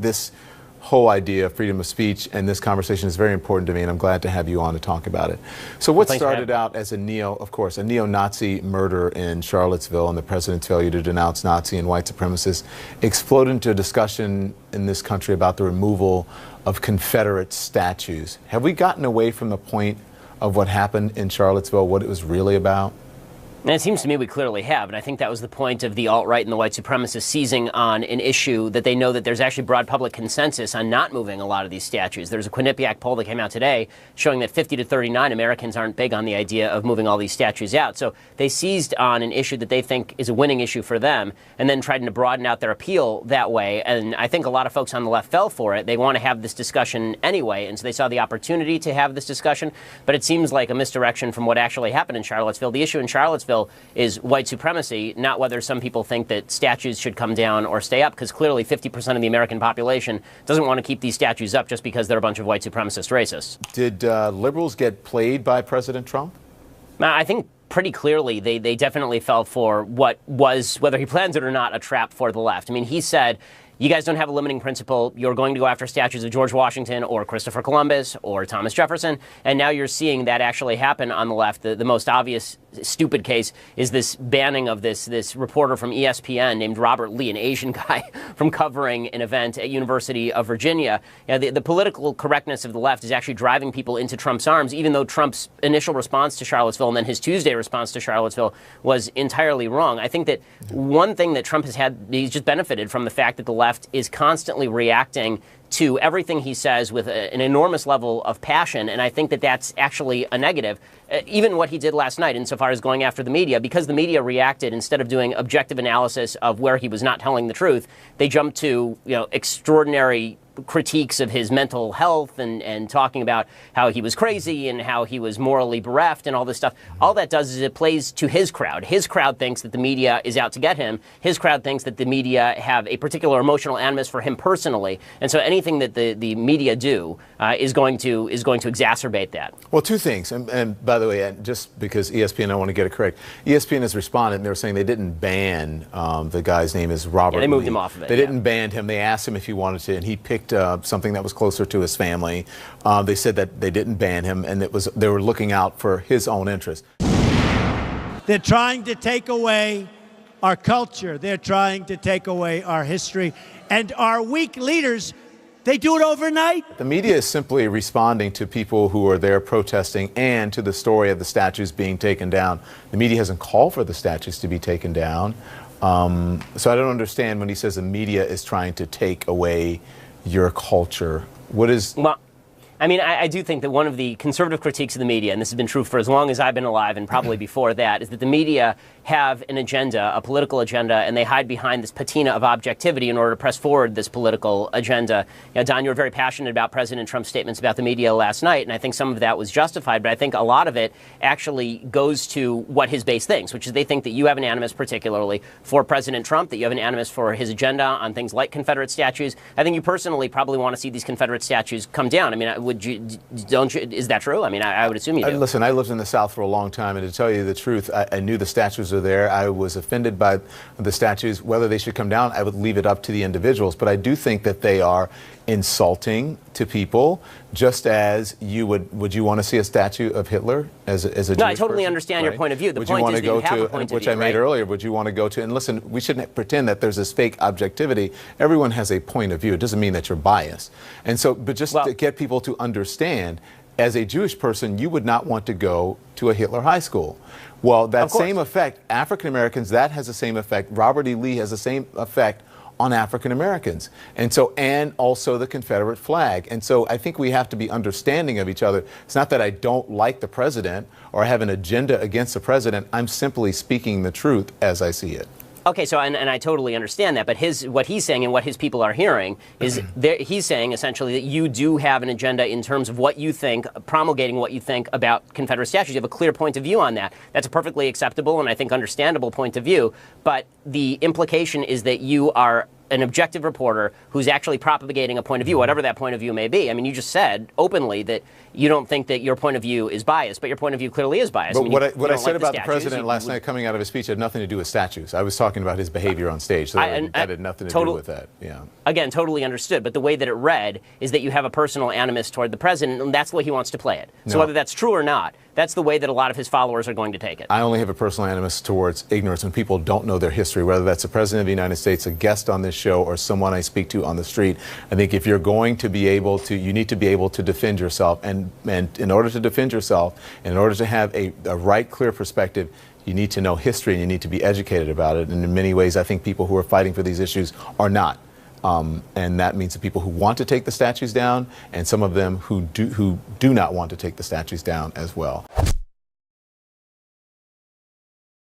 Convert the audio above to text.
this whole idea of freedom of speech and this conversation is very important to me, and I'm glad to have you on to talk about it. So what started out as a neo-Nazi murder in Charlottesville and the president's failure to denounce Nazi and white supremacists exploded into a discussion in this country about the removal of Confederate statues. Have we gotten away from the point of what happened in Charlottesville, what it was really about? And it seems to me we clearly have, and I think that was the point of the alt-right and the white supremacists seizing on an issue that they know that there's actually broad public consensus on not moving a lot of these statues. There's a Quinnipiac poll that came out today showing that 50 to 39 Americans aren't big on the idea of moving all these statues out. So they seized on an issue that they think is a winning issue for them and then tried to broaden out their appeal that way. And I think a lot of folks on the left fell for it. They want to have this discussion anyway, and so they saw the opportunity to have this discussion. But it seems like a misdirection from what actually happened in Charlottesville. The issue in Charlottesville is white supremacy, not whether some people think that statues should come down or stay up, because clearly 50% of the American population doesn't want to keep these statues up just because they're a bunch of white supremacist racists. Did liberals get played by President Trump? I think pretty clearly they definitely fell for what was, whether he plans it or not, a trap for the left. I mean, he said, you guys don't have a limiting principle. You're going to go after statues of George Washington or Christopher Columbus or Thomas Jefferson. And now you're seeing that actually happen on the left. The most obvious stupid case is this banning of this reporter from ESPN named Robert Lee, an Asian guy, from covering an event at University of Virginia. You know, the political correctness of the left is actually driving people into Trump's arms, even though Trump's initial response to Charlottesville and then his Tuesday response to Charlottesville was entirely wrong. I think that one thing that Trump has had, he's just benefited from the fact that the left is constantly reacting to everything he says with an enormous level of passion, and I think that that's actually a negative. Even what he did last night insofar as going after the media, because the media reacted, instead of doing objective analysis of where he was not telling the truth, they jumped to, extraordinary critiques of his mental health and talking about how he was crazy and how he was morally bereft and all this stuff. All that does is it plays to his crowd. His crowd thinks that the media is out to get him. His crowd thinks that the media have a particular emotional animus for him personally. And so anything that the media do is going to exacerbate that. Well, two things. And by the way, just because ESPN, I want to get it correct. ESPN has responded, and they were saying they didn't ban the guy's name is Robert Lee. They moved him off of it. They didn't ban him. They asked him if he wanted to, and he picked something that was closer to his family. They said that they didn't ban him, and they were looking out for his own interest. They're trying to take away our culture. They're trying to take away our history. And our weak leaders, they do it overnight. The media is simply responding to people who are there protesting and to the story of the statues being taken down. The media hasn't called for the statues to be taken down. So I don't understand when he says the media is trying to take away your culture. What is... Well, I mean, I do think that one of the conservative critiques of the media, and this has been true for as long as I've been alive and probably before that, is that the media have an agenda, a political agenda, and they hide behind this patina of objectivity in order to press forward this political agenda. Don, you were very passionate about President Trump's statements about the media last night, and I think some of that was justified, but I think a lot of it actually goes to what his base thinks, which is they think that you have an animus particularly for President Trump, that you have an animus for his agenda on things like Confederate statues. I think you personally probably want to see these Confederate statues come down. I mean, is that true? I mean, I would assume you do. Listen, I lived in the South for a long time, and to tell you the truth, I knew the statues were there. I was offended by the statues. Whether they should come down, I would leave it up to the individuals. But I do think that they are insulting to people, just as you would you want to see a statue of Hitler as a Jewish No, I totally person, understand right? your point of view. The would point you want is to that go you have to, a point which of view, I made right? earlier, would you want to go to, and listen, we shouldn't pretend that there's this fake objectivity. Everyone has a point of view. It doesn't mean that you're biased. And so, but just to get people to understand, as a Jewish person, you would not want to go to a Hitler high school. Well, that same effect, African Americans, that has the same effect. Robert E. Lee has the same effect on African Americans. And so, and also the Confederate flag. And so I think we have to be understanding of each other. It's not that I don't like the president or I have an agenda against the president. I'm simply speaking the truth as I see it. Okay, so and I totally understand that, but what he's saying and what his people are hearing is he's saying essentially that you do have an agenda in terms of what you think, promulgating what you think about Confederate statues. You have a clear point of view on that. That's a perfectly acceptable and I think understandable point of view, but the implication is that you are an objective reporter who's actually propagating a point of view, whatever that point of view may be. I mean, you just said openly that you don't think that your point of view is biased, but your point of view clearly is biased. But I mean, what I said about the president last night coming out of his speech had nothing to do with statues. I was talking about his behavior on stage. So that had nothing to do with that. Yeah. Again, totally understood. But the way that it read is that you have a personal animus toward the president, and that's the way he wants to play it. So whether that's true or not, that's the way that a lot of his followers are going to take it. I only have a personal animus towards ignorance when people don't know their history, whether that's the president of the United States, a guest on this show, or someone I speak to on the street. I think if you're going to be able to, you need to be able to defend yourself. And in order to defend yourself, in order to have a right, clear perspective, you need to know history and you need to be educated about it. And in many ways, I think people who are fighting for these issues are not. And that means the people who want to take the statues down and some of them who do not want to take the statues down as well.